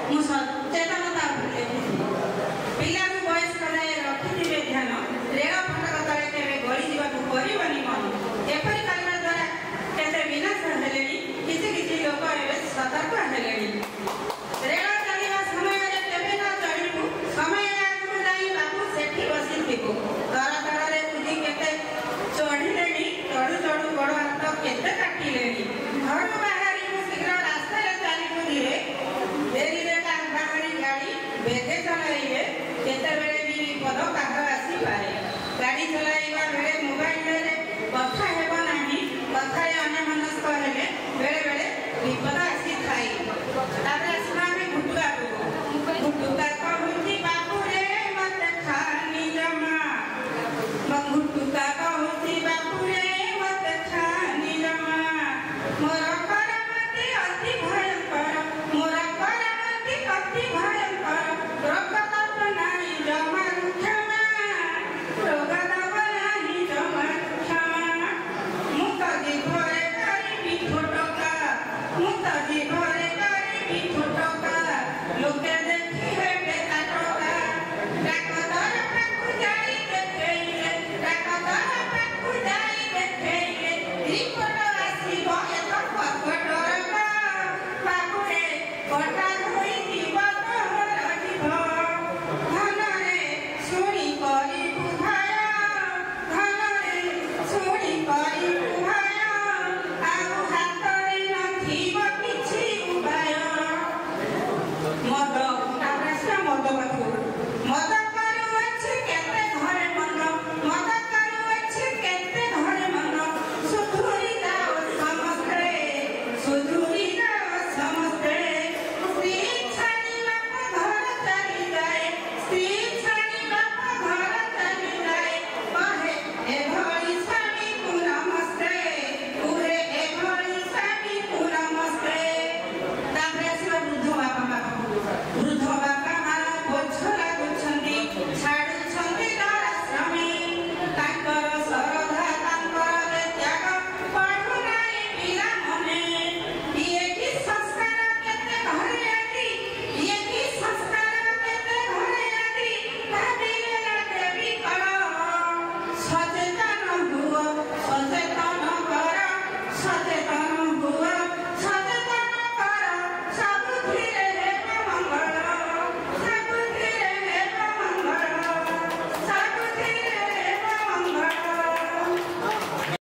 ମୁଁ ସଚେତନତା ଉପରେ ପିଲାକୁ ବୟସ୍କ ଯାଏ ରଖିଥିବେ ଧ୍ୟାନ ରେଳ ଫାଟକ ତଳେ କେବେ ଗଳି ଯିବାକୁ କରିବନି ମନ ଏପରି କରିବା ଦ୍ୱାରା କେତେ ବିନାଶ ହେଲେଣି କିଛି କିଛି ଲୋକ ଏବେ ସତର୍କ ହେଲେଣି ରେଳ ଚାଲିବା ସମୟରେ କେବେ ନ ଚଢ଼ିବୁ ସମୟ ଆଗକୁ ଯାଇ ବାବୁ ସେଠି ବସିଥିବୁ ତର ତରରେ ବୁଝି କେତେ ଚଢ଼ିଲେଣି ଚଢ଼ୁ ଚଢ଼ୁ ଗୋଡ଼ ହାତ କେତେ କାଟିଲେଣି ଘରୁ ବାହାରିବୁ ଶୀଘ୍ର ରାସ୍ତାରେ ଚାଲିବୁ ଧୀରେ ଡେରିରେ ବାହାରି ଗାଡ଼ି ବେଗେ ଚଲାଇବେ କେତେବେଳେ ବି ବିପଦ କାହାର ଆସିପାରେ ଗାଡ଼ି ଚଲାଇବା ବେଳେ ମୋବାଇଲରେ କଥା ହେବ ନାହିଁ କଥାରେ ଅନ୍ୟମନସ୍କ ହେଲେ ବେଳେ ବେଳେ ବିପଦ ଆସିଥାଏ ତାପରେ ଆସିବା ଆମେ ଘୁଟୁକାକୁ ଘୁଟୁକା କହୁଛି ବାବୁରେ ମତେ ଖାନି ଜମା ଘୁଟୁକା କହୁଛି ବାବୁରେ ମତେ ଖାନି ଜମା ମୋର କରାମତି ଅତି ଭୟଙ୍କର ମୋର କରାମତି ଅତି ଭୟଙ୍କର ରୋଗ ଦବ ନାହିଁ ଜମାରୁ କ୍ଷମା ରୋଗ ଦବ ନାହିଁ ଜମାରୁ କ୍ଷମା ମୁଁ ତ ଜୀଭରେ କରିବି ଠୋଟକା ମୁଁ ତ ଜୀଭରେ କରିବି ଠୋଟକା ଲୋକେ ଦେଖିବେ ବେକା ଟକା ଡାକତର ପାଖକୁ ଯାଇ ଦେଖେଇଲେ ଡାକତର ପାଖକୁ ଯାଇ ଦେଖେଇଲେ ରିପୋର୍ଟ ଆସିବ ଏକ ପକଟରକା ପାଖରେ କଟା ହୋଇଯିବ ତମର ଜୀବ ଧନରେ ଶୁଣି କରିବୁ ଭୟ ଧନରେ ଶୁଣି କରିବୁ ଭୟ ଆଉ ହାତରେ ନଥିବ କିଛି ଉପାୟ ମଦ